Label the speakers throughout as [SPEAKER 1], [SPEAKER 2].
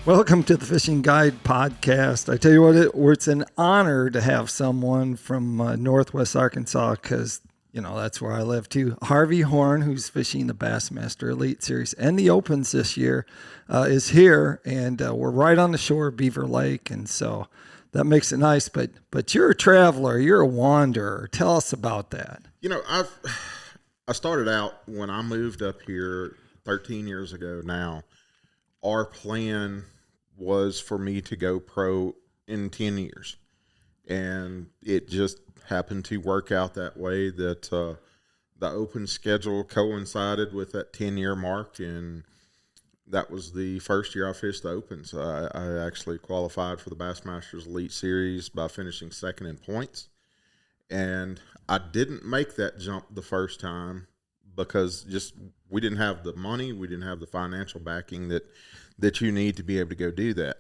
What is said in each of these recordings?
[SPEAKER 1] Welcome to the Fishing Guide Podcast. I tell you what, it's an honor to have someone from Northwest Arkansas because, you know, that's where I live too. Harvey Horne, who's fishing the Bassmaster Elite Series and the Opens this year, is here, and we're right on the shore of Beaver Lake, and so that makes it nice. But you're a traveler, you're a wanderer. Tell us about that.
[SPEAKER 2] You know, I started out when I moved up here 13 years ago now. Our plan was for me to go pro in 10 years. And it just happened to work out that way, that the open schedule coincided with that 10-year mark. And that was the first year I fished the Opens. I actually qualified for the Bassmasters Elite Series by finishing second in points. And I didn't make that jump the first time because we didn't have the money, we didn't have the financial backing that you need to be able to go do that.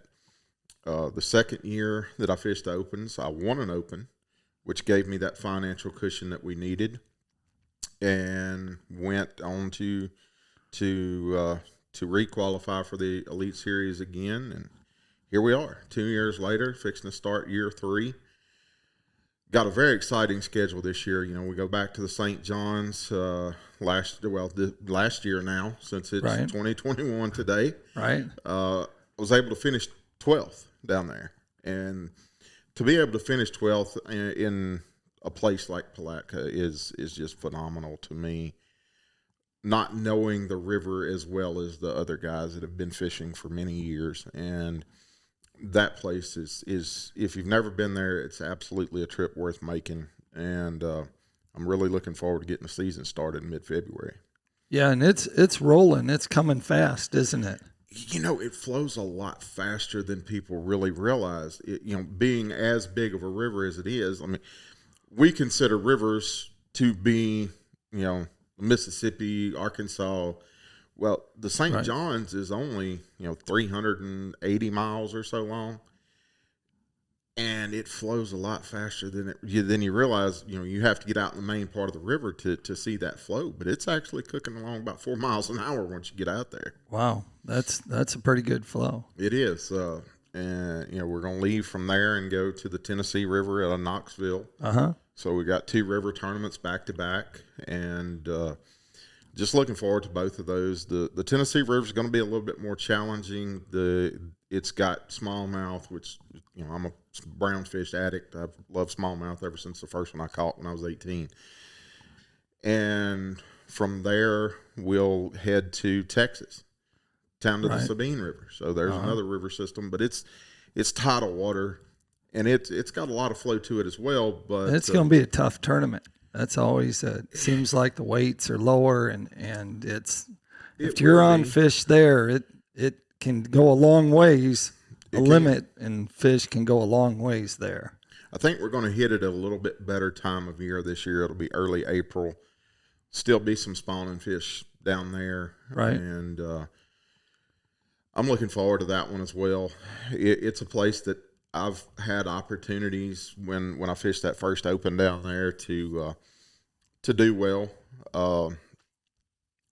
[SPEAKER 2] The second year that I fished the Opens, I won an Open, which gave me that financial cushion that we needed, and went on to requalify for the Elite Series again. And here we are, 2 years later, fixing to start year 3. Got a very exciting schedule this year. You know, we go back to the St. John's last year now, since it's 2021 today.
[SPEAKER 1] Right.
[SPEAKER 2] I was able to finish 12th down there. And to be able to finish 12th in a place like Palatka is just phenomenal to me. Not knowing the river as well as the other guys that have been fishing for many years. And that place is if you've never been there, it's absolutely a trip worth making. And I'm really looking forward to getting the season started in mid-February.
[SPEAKER 1] Yeah, and it's rolling. It's coming fast, isn't it?
[SPEAKER 2] You know, it flows a lot faster than people really realize. Being as big of a river as it is, I mean, we consider rivers to be, Mississippi, Arkansas. Well, the St. John's is only, 380 miles or so long, and it flows a lot faster than you realize. You have to get out in the main part of the river to see that flow, but it's actually cooking along about 4 miles an hour once you get out there.
[SPEAKER 1] Wow, that's a pretty good flow.
[SPEAKER 2] It is, and we're going to leave from there and go to the Tennessee River out of Knoxville. So we got 2 river tournaments back to back, and just looking forward to both of those. The Tennessee River is going to be a little bit more challenging. It's got smallmouth, which, I'm a brownfish addict. I've loved smallmouth ever since the first one I caught when I was 18. And from there, we'll head to Texas, down to the Sabine River. So there's another river system, but it's tidal water, and it's got a lot of flow to it as well. But
[SPEAKER 1] it's going to be a tough tournament. That's always it seems like the weights are lower, and if you're on fish there, it can go a long ways. Limit and fish can go a long ways there.
[SPEAKER 2] I think we're going to hit it a little bit better time of year this year. It'll be early April. Still be some spawning fish down there,
[SPEAKER 1] right?
[SPEAKER 2] And I'm looking forward to that one as well. It's a place that I've had opportunities when I fished that first Open down there to do well.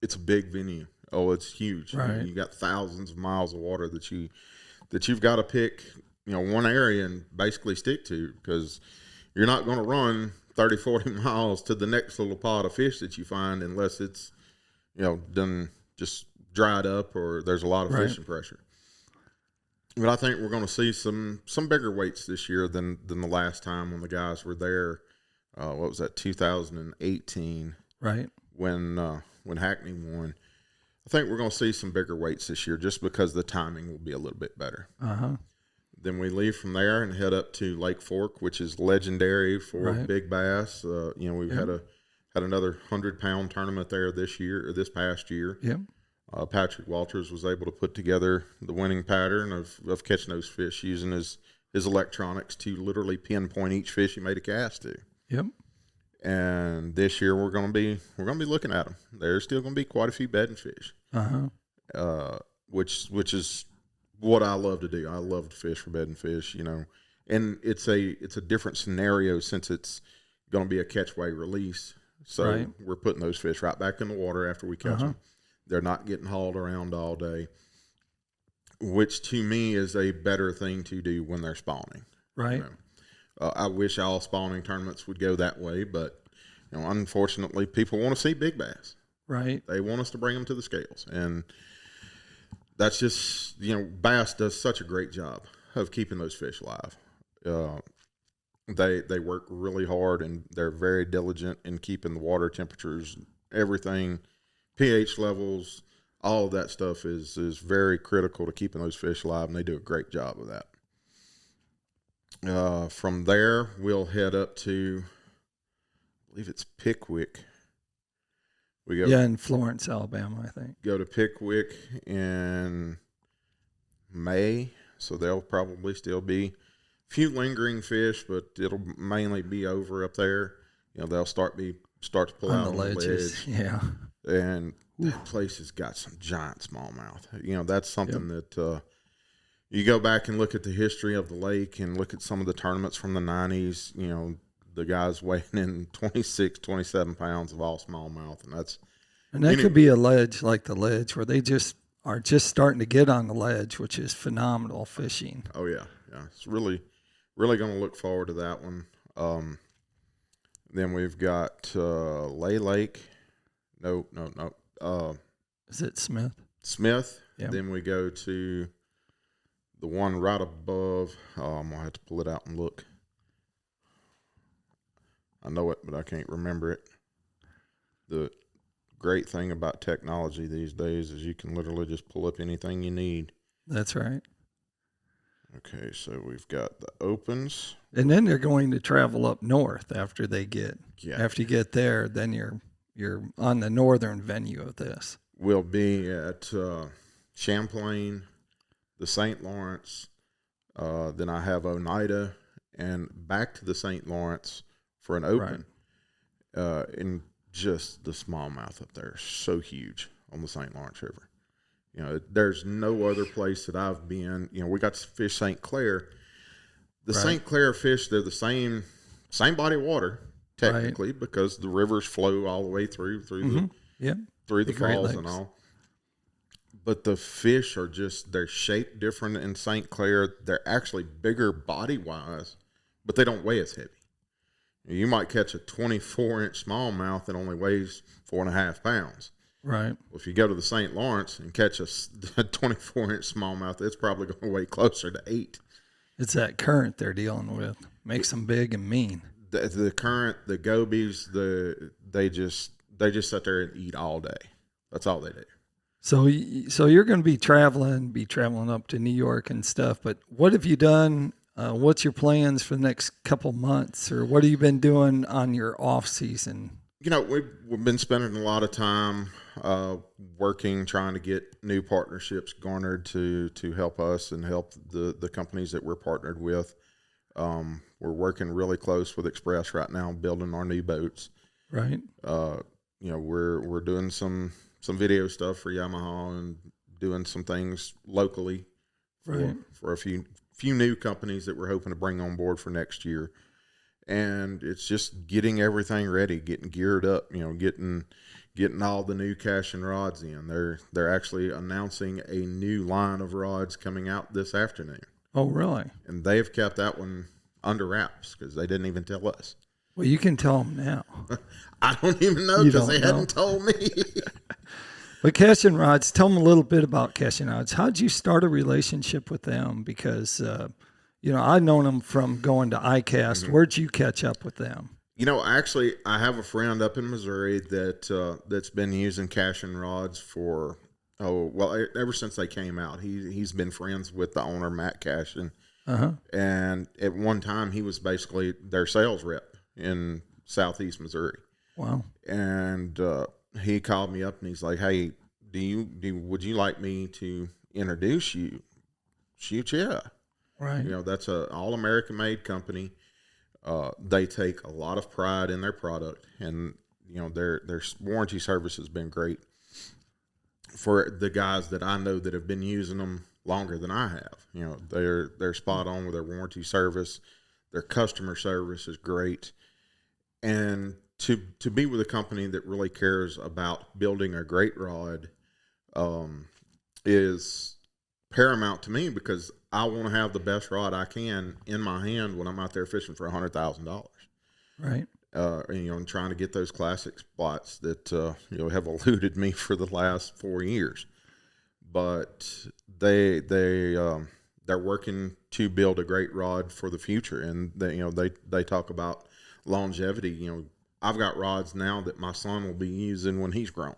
[SPEAKER 2] It's a big venue. Oh, it's huge.
[SPEAKER 1] Right.
[SPEAKER 2] You got thousands of miles of water that you've got to pick, one area and basically stick to, because you're not going to run 30, 40 miles to the next little pod of fish that you find unless it's, done just dried up or there's a lot of fishing pressure. But I think we're going to see some bigger weights this year than the last time when the guys were there. What was that, 2018?
[SPEAKER 1] Right.
[SPEAKER 2] When Hackney won. I think we're going to see some bigger weights this year just because the timing will be a little bit better. Then we leave from there and head up to Lake Fork, which is legendary for big bass. We've had another 100-pound tournament there this past year.
[SPEAKER 1] Yep.
[SPEAKER 2] Patrick Walters was able to put together the winning pattern of catching those fish using his electronics to literally pinpoint each fish he made a cast to.
[SPEAKER 1] Yep.
[SPEAKER 2] And this year we're going to be looking at them. There's still going to be quite a few bedding fish. Which is what I love to do. I love to fish for bedding fish, and it's a different scenario since it's going to be a catch weigh release. So we're putting those fish right back in the water after we catch them. They're not getting hauled around all day. which to me is a better thing to do when they're spawning.
[SPEAKER 1] Right.
[SPEAKER 2] I wish all spawning tournaments would go that way, but unfortunately, people want to see big bass.
[SPEAKER 1] Right.
[SPEAKER 2] They want us to bring them to the scales, and that's just bass does such a great job of keeping those fish alive. They work really hard, and they're very diligent in keeping the water temperatures, everything, pH levels, all of that stuff is very critical to keeping those fish alive, and they do a great job of that. From there, we'll head up to, I believe it's Pickwick. We go,
[SPEAKER 1] in Florence, Alabama, I think.
[SPEAKER 2] Go to Pickwick in May, so there'll probably still be a few lingering fish, but it'll mainly be over up there. They'll start to pull out on the ledge.
[SPEAKER 1] Yeah.
[SPEAKER 2] And that place has got some giant smallmouth. That's something that you go back and look at the history of the lake and look at some of the tournaments from the 90s, the guys weighing in 26, 27 pounds of all smallmouth. And
[SPEAKER 1] that could be a ledge like the ledge where they are just starting to get on the ledge, which is phenomenal fishing.
[SPEAKER 2] Oh, yeah. Yeah. It's really, really going to look forward to that one. Then we've got Lay Lake. No.
[SPEAKER 1] Is it Smith?
[SPEAKER 2] Smith.
[SPEAKER 1] Yeah.
[SPEAKER 2] Then we go to the one right above. I'm going to have to pull it out and look. I know it, but I can't remember it. The great thing about technology these days is you can literally just pull up anything you need.
[SPEAKER 1] That's right.
[SPEAKER 2] Okay, so we've got the opens.
[SPEAKER 1] And then they're going to travel up north after you get there, then you're on the northern venue of this.
[SPEAKER 2] We'll be at Champlain, the St. Lawrence, then I have Oneida, and back to the St. Lawrence for an open. Right. And just the smallmouth up there is so huge on the St. Lawrence River. There's no other place that I've been. We got to fish St. Clair. The right. St. Clair fish, they're the same body of water, technically, right. because the rivers flow all the way through the falls and all. But the fish are they're shaped different in St. Clair. They're actually bigger body-wise, but they don't weigh as heavy. You might catch a 24-inch smallmouth that only weighs 4.5 pounds.
[SPEAKER 1] Right.
[SPEAKER 2] Well, if you go to the St. Lawrence and catch a 24-inch smallmouth, it's probably going to weigh closer to 8.
[SPEAKER 1] It's that current they're dealing with. Makes them big and mean.
[SPEAKER 2] The current, the gobies, they just sit there and eat all day. That's all they do.
[SPEAKER 1] So you're going to be traveling up to New York and stuff. But what have you done? What's your plans for the next couple months, or what have you been doing on your off season?
[SPEAKER 2] We've been spending a lot of time working, trying to get new partnerships garnered to help us and help the companies that we're partnered with. We're working really close with Express right now, building our new boats. Right. We're doing some video stuff for Yamaha and doing some things locally for a few new companies that we're hoping to bring on board for next year. And it's just getting everything ready, getting geared up, getting all the new casting rods in. They're actually announcing a new line of rods coming out this afternoon.
[SPEAKER 1] Oh, really?
[SPEAKER 2] And they've kept that one under wraps because they didn't even tell us.
[SPEAKER 1] Well, you can tell them now.
[SPEAKER 2] I don't even know because they hadn't told me.
[SPEAKER 1] But casting rods, tell them a little bit about casting rods. How'd you start a relationship with them? Because, I've known them from going to ICAST. Mm-hmm. Where'd you catch up with them?
[SPEAKER 2] Actually, I have a friend up in Missouri that's been using casting rods ever since they came out. He's been friends with the owner, Matt Cashin. Uh-huh. And at one time, he was basically their sales rep in Southeast Missouri.
[SPEAKER 1] Wow.
[SPEAKER 2] And he called me up and he's like, "Hey, would you like me to introduce you?" Shoot, yeah.
[SPEAKER 1] Right.
[SPEAKER 2] That's a all American made company. They take a lot of pride in their product, and their warranty service has been great for the guys that I know that have been using them longer than I have. They're spot on with their warranty service. Their customer service is great, and to be with a company that really cares about building a great rod is paramount to me because I want to have the best rod I can in my hand when I'm out there fishing for $100,000.
[SPEAKER 1] Right.
[SPEAKER 2] And trying to get those classic spots that have eluded me for the last 4 years. But they're working to build a great rod for the future, and they talk about longevity. I've got rods now that my son will be using when he's grown.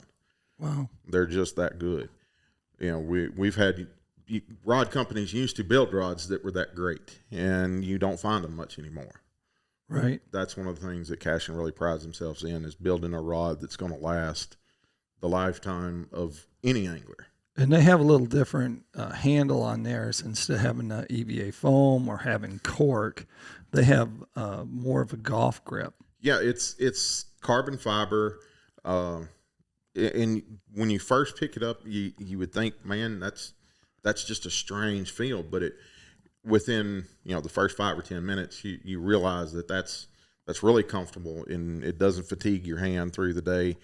[SPEAKER 1] Wow.
[SPEAKER 2] They're just that good. We've had rod companies used to build rods that were that great, and you don't find them much anymore.
[SPEAKER 1] Right.
[SPEAKER 2] That's one of the things that Cashion really prides themselves in, is building a rod that's going to last the lifetime of any angler.
[SPEAKER 1] And they have a little different handle on theirs. Instead of having EVA foam or having cork, they have more of a golf grip.
[SPEAKER 2] Yeah, it's carbon fiber. And when you first pick it up, you would think, man, that's just a strange feel. But within the first 5 or 10 minutes, you realize that's really comfortable, and it doesn't fatigue your hand through the day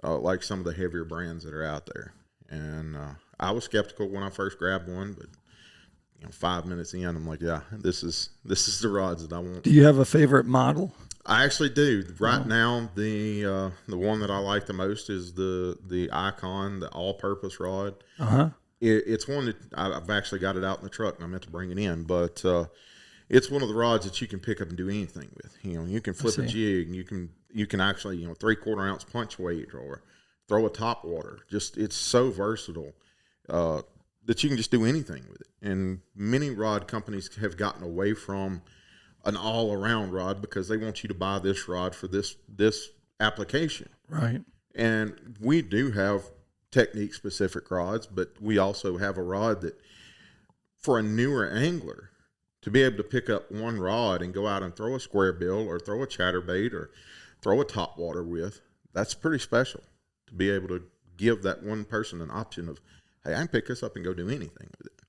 [SPEAKER 2] like some of the heavier brands that are out there. And I was skeptical when I first grabbed one, but 5 minutes in, I'm like, yeah, this is the rods that I want.
[SPEAKER 1] Do you have a favorite model?
[SPEAKER 2] I actually do. Right now, the one that I like the most is the Icon, the all-purpose rod. It's one that I've actually got it out in the truck, and I meant to bring it in, but it's one of the rods that you can pick up and do anything with. You can flip a jig, and you can actually 3/4 ounce punch weight or throw a top water. It's so versatile that you can just do anything with it. And many rod companies have gotten away from an all-around rod because they want you to buy this rod for this application.
[SPEAKER 1] Right.
[SPEAKER 2] And we do have technique-specific rods, but we also have a rod that, for a newer angler, to be able to pick up one rod and go out and throw a square bill or throw a chatterbait or throw a top water with, that's pretty special. To be able to give that one person an option of, hey, I can pick this up and go do anything with it.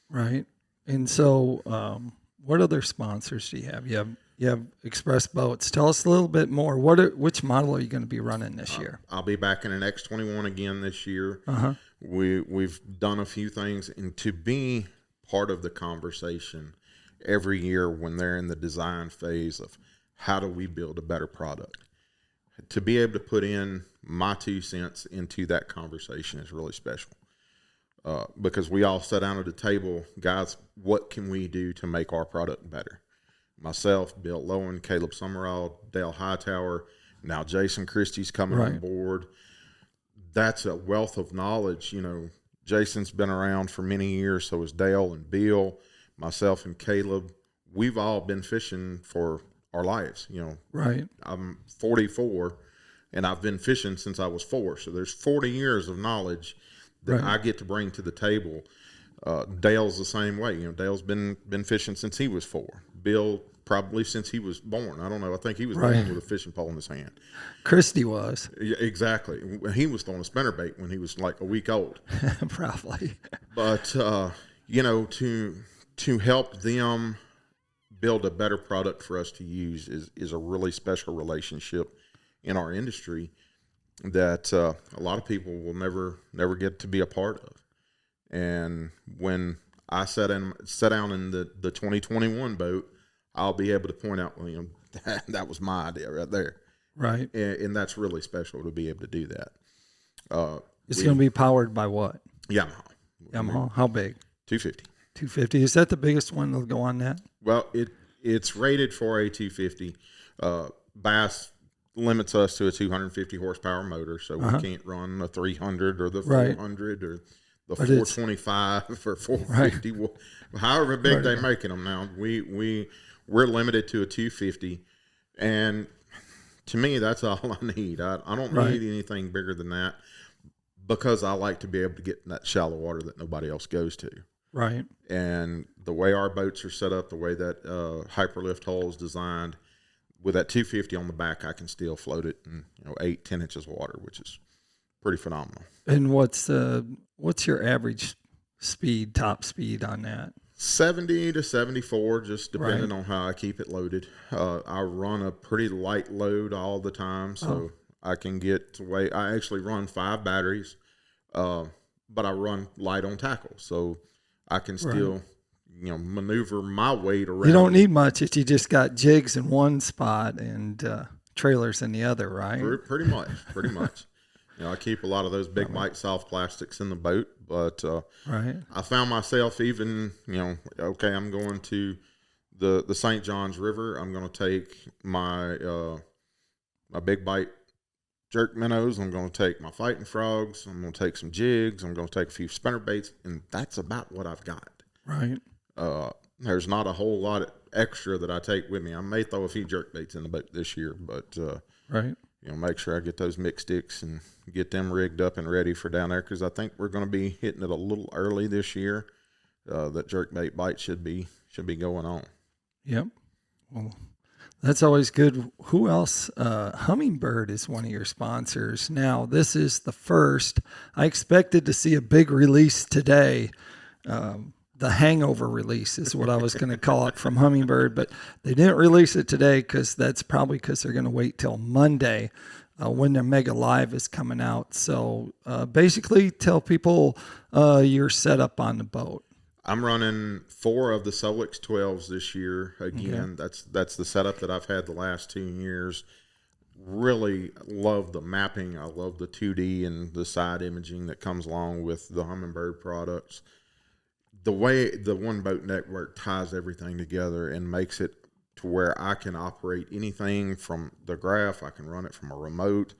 [SPEAKER 1] Right. And so, what other sponsors do you have? You have Express Boats. Tell us a little bit more. Which model are you going to be running this year?
[SPEAKER 2] I'll be back in an X21 again this year. We've done a few things, and to be part of the conversation every year when they're in the design phase of how do we build a better product, to be able to put in my 2 cents into that conversation is really special. Because we all sat down at the table, guys, what can we do to make our product better? Myself, Bill Lowen, Caleb Summerall, Dale Hightower, now Jason Christie's coming on board. That's a wealth of knowledge. Jason's been around for many years, so is Dale and Bill, myself and Caleb. We've all been fishing for our lives.
[SPEAKER 1] Right.
[SPEAKER 2] I'm 44, and I've been fishing since I was 4. So there's 40 years of knowledge that I get to bring to the table. Dale's the same way. Dale's been fishing since he was 4. Bill probably since he was born. I don't know. I think he was born with a fishing pole in his hand.
[SPEAKER 1] Christy was.
[SPEAKER 2] Yeah, exactly. He was throwing a spinnerbait when he was like a week old.
[SPEAKER 1] Probably.
[SPEAKER 2] But to help them build a better product for us to use is a really special relationship in our industry that a lot of people will never get to be a part of. And when I sat down in the 2021 boat, I'll be able to point out, that was my idea right there.
[SPEAKER 1] Right.
[SPEAKER 2] And that's really special to be able to do that.
[SPEAKER 1] It's going to be powered by what?
[SPEAKER 2] Yamaha.
[SPEAKER 1] How big?
[SPEAKER 2] 250.
[SPEAKER 1] 250. Is that the biggest one that'll go on that?
[SPEAKER 2] Well, it's rated for a 250. Bass limits us to a 250 horsepower motor, so we can't run a 300 or the 400 or the 425 or 450. However big they're making them now, we're limited to a 250, and to me, that's all I need. I don't need anything bigger than that, because I like to be able to get in that shallow water that nobody else goes to.
[SPEAKER 1] Right.
[SPEAKER 2] And the way our boats are set up, the way that hyperlift hull is designed, with that 250 on the back, I can still float it in 8-10 inches of water, which is pretty phenomenal.
[SPEAKER 1] And what's your average speed, top speed on that?
[SPEAKER 2] 70 to 74, just depending on how I keep it loaded. I run a pretty light load all the time, so I can get to weight. I actually run 5 batteries, but I run light on tackle. So I can still, maneuver my weight around.
[SPEAKER 1] You don't need much if you just got jigs in one spot and trailers in the other, right?
[SPEAKER 2] Pretty much. I keep a lot of those big bite soft plastics in the boat, but
[SPEAKER 1] right.
[SPEAKER 2] I found myself even, okay, I'm going to the St. Johns River. I'm going to take my my big bite jerk minnows. I'm going to take my fighting frogs. I'm going to take some jigs. I'm going to take a few spinner baits, and that's about what I've got.
[SPEAKER 1] Right.
[SPEAKER 2] There's not a whole lot of extra that I take with me. I may throw a few jerk baits in the boat this year, but
[SPEAKER 1] right.
[SPEAKER 2] Make sure I get those mixed sticks and get them rigged up and ready for down there, because I think we're going to be hitting it a little early this year. That jerk bait bite should be going on.
[SPEAKER 1] Yep. Well, that's always good. Who else? Hummingbird is one of your sponsors. Now, this is the first. I expected to see a big release today. The hangover release is what I was going to call it from Hummingbird, but they didn't release it today because that's probably because they're going to wait till Monday when their Mega Live is coming out. So basically tell people your setup on the boat.
[SPEAKER 2] I'm running 4 of the Solix 12s this year. Again, that's the setup that I've had the last 2 years. Really love the mapping. I love the 2D and the side imaging that comes along with the Hummingbird products. The way the One Boat Network ties everything together and makes it to where I can operate anything from the graph. I can run it from a remote.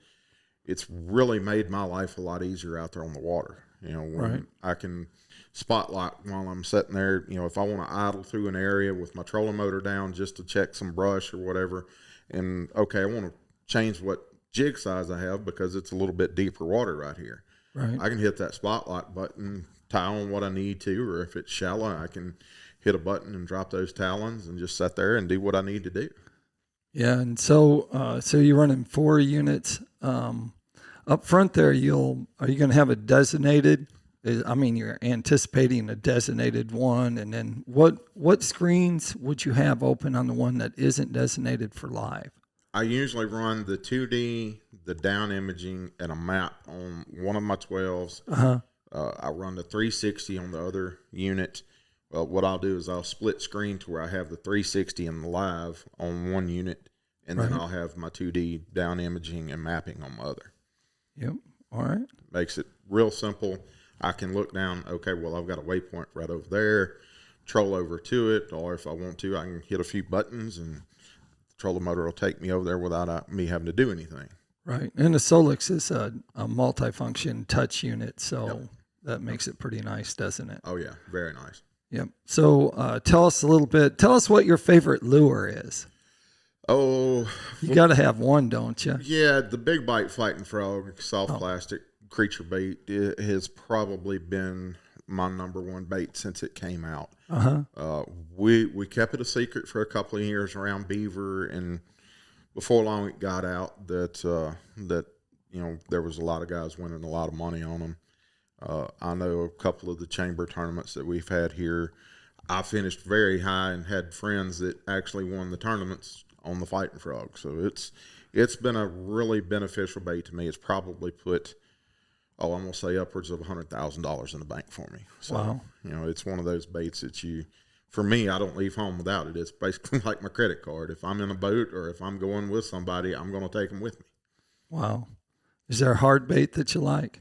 [SPEAKER 2] It's really made my life a lot easier out there on the water. When
[SPEAKER 1] right.
[SPEAKER 2] I can spotlight while I'm sitting there, if I want to idle through an area with my trolling motor down just to check some brush or whatever, and okay, I want to change what jig size I have because it's a little bit deeper water right here.
[SPEAKER 1] Right.
[SPEAKER 2] I can hit that spotlight button, tie on what I need to, or if it's shallow, I can hit a button and drop those talons and just sit there and do what I need to do.
[SPEAKER 1] Yeah, and so you're running 4 units. Up front there, are you going to have a designated? I mean, you're anticipating a designated one, and then what screens would you have open on the one that isn't designated for live?
[SPEAKER 2] I usually run the 2D, the down imaging, and a map on one of my 12s. I run the 360 on the other unit. Well, what I'll do is I'll split screen to where I have the 360 and the live on one unit, and then I'll have my 2D down imaging and mapping on my other.
[SPEAKER 1] Yep. All right. Makes
[SPEAKER 2] it real simple. I can look down, okay, well, I've got a waypoint right over there, troll over to it, or if I want to, I can hit a few buttons and the trolling motor will take me over there without me having to do anything.
[SPEAKER 1] Right. And the Solix is a multifunction touch unit, so that makes it pretty nice, doesn't it?
[SPEAKER 2] Oh, yeah. Very nice.
[SPEAKER 1] Yep. So tell us what your favorite lure is.
[SPEAKER 2] Oh.
[SPEAKER 1] You got to have one, don't you?
[SPEAKER 2] Yeah, the big bite fighting frog, soft plastic creature bait has probably been my number one bait since it came out. We kept it a secret for a couple of years around beaver, and before long it got out that there was a lot of guys winning a lot of money on them. I know a couple of the chamber tournaments that we've had here, I finished very high and had friends that actually won the tournaments on the fighting frog. So it's been a really beneficial bait to me. It's probably put, I'm going to say upwards of $100,000 in the bank for me. So,
[SPEAKER 1] wow.
[SPEAKER 2] It's one of those baits that for me, I don't leave home without it. It's basically like my credit card. If I'm in a boat or if I'm going with somebody, I'm going to take them with me.
[SPEAKER 1] Wow. Is there a hard bait that you like?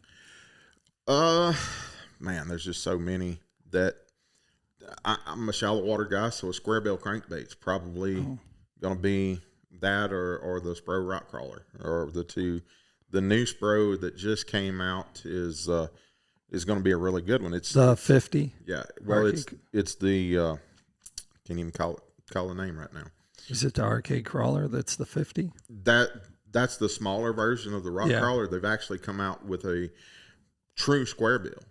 [SPEAKER 2] Man, there's just so many that I'm a shallow water guy, so a square bill crankbait's probably going to be that or the Spro rock crawler, or the two. The new Spro that just came out is going to be a really good one. It's
[SPEAKER 1] the 50.
[SPEAKER 2] Yeah, well, it's the can't even call the name right now.
[SPEAKER 1] Is it the arcade crawler that's the 50?
[SPEAKER 2] That's the smaller version of the rock crawler. They've actually come out with a true square bill.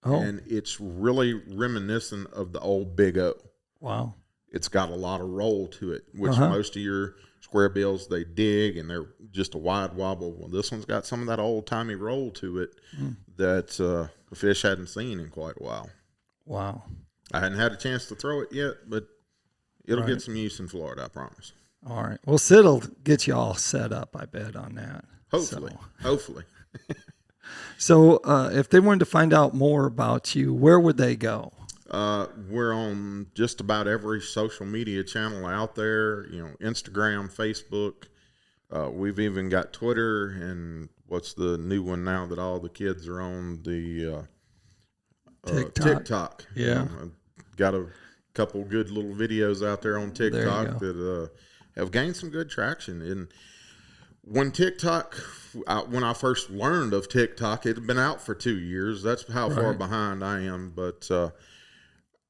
[SPEAKER 2] And it's really reminiscent of the old Big O.
[SPEAKER 1] Wow.
[SPEAKER 2] It's got a lot of roll to it, which most of your square bills, they dig and they're just a wide wobble. Well, this one's got some of that old timey roll to it that the fish hadn't seen in quite a while.
[SPEAKER 1] Wow.
[SPEAKER 2] I hadn't had a chance to throw it yet, but it'll get some use in Florida, I promise.
[SPEAKER 1] All right. Well, Sid'll get you all set up, I bet, on that.
[SPEAKER 2] Hopefully.
[SPEAKER 1] So if they wanted to find out more about you, where would they go?
[SPEAKER 2] We're on just about every social media channel out there, Instagram, Facebook. We've even got Twitter, and what's the new one now that all the kids are on, the TikTok.
[SPEAKER 1] Yeah.
[SPEAKER 2] Got a couple good little videos out there on TikTok that have gained some good traction. And when I first learned of TikTok, it had been out for 2 years. That's how far behind I am. But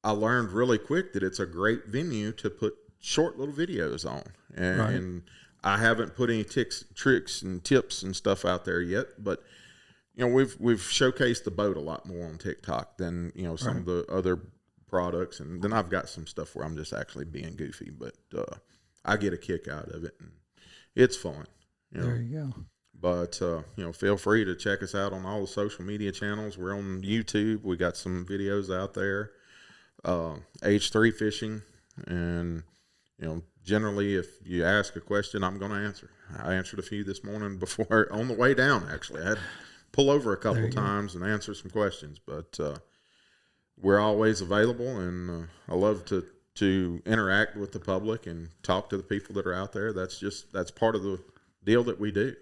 [SPEAKER 2] I learned really quick that it's a great venue to put short little videos on. And I haven't put any tricks and tips and stuff out there yet, but we've showcased the boat a lot more on TikTok than some of the other products. And then I've got some stuff where I'm just actually being goofy, but I get a kick out of it, and it's fun.
[SPEAKER 1] There you go.
[SPEAKER 2] But feel free to check us out on all the social media channels. We're on YouTube. We got some videos out there. H3 fishing, and generally, if you ask a question, I'm going to answer. I answered a few this morning before on the way down. Actually, I had to pull over a couple times and answer some questions, but we're always available, and I love to interact with the public and talk to the people that are out there. That's part of the deal that we do.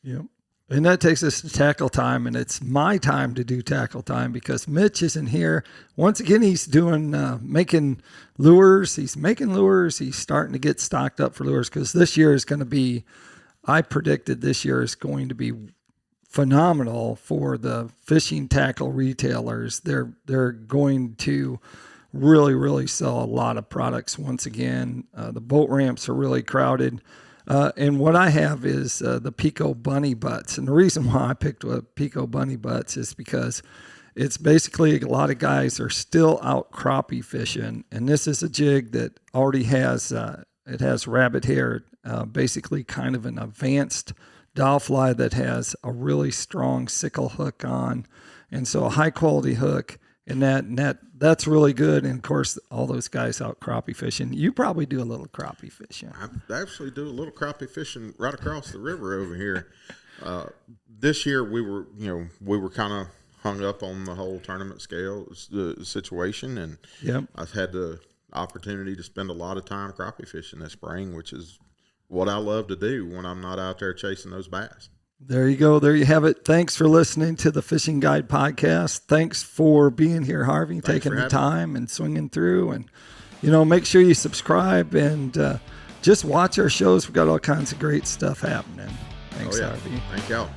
[SPEAKER 1] Yep. And that takes us to tackle time, and it's my time to do tackle time because Mitch isn't here. Once again, he's doing making lures. He's making lures. He's starting to get stocked up for lures because this year is going to be, I predicted this year is going to be phenomenal for the fishing tackle retailers. They're going to really, really sell a lot of products once again. The boat ramps are really crowded. And what I have is the PICO Bunny Butts. And the reason why I picked PICO Bunny Butts is because it's basically a lot of guys are still out crappie fishing. And this is a jig that already has, it has rabbit hair, basically kind of an advanced dowel fly that has a really strong sickle hook on. And so a high quality hook. And that's really good. And of course, all those guys out crappie fishing. You probably do a little crappie fishing.
[SPEAKER 2] I actually do a little crappie fishing right across the river over here. This year we were kind of hung up on the whole tournament scale situation, and I've had the opportunity to spend a lot of time crappie fishing this spring, which is what I love to do when I'm not out there chasing those bass.
[SPEAKER 1] There you go. There you have it. Thanks for listening to the Fishing Guide podcast. Thanks for being here, Harvey, taking the time and swinging through. And, make sure you subscribe and just watch our shows. We've got all kinds of great stuff happening. Thanks, Harvey.
[SPEAKER 2] Thank y'all.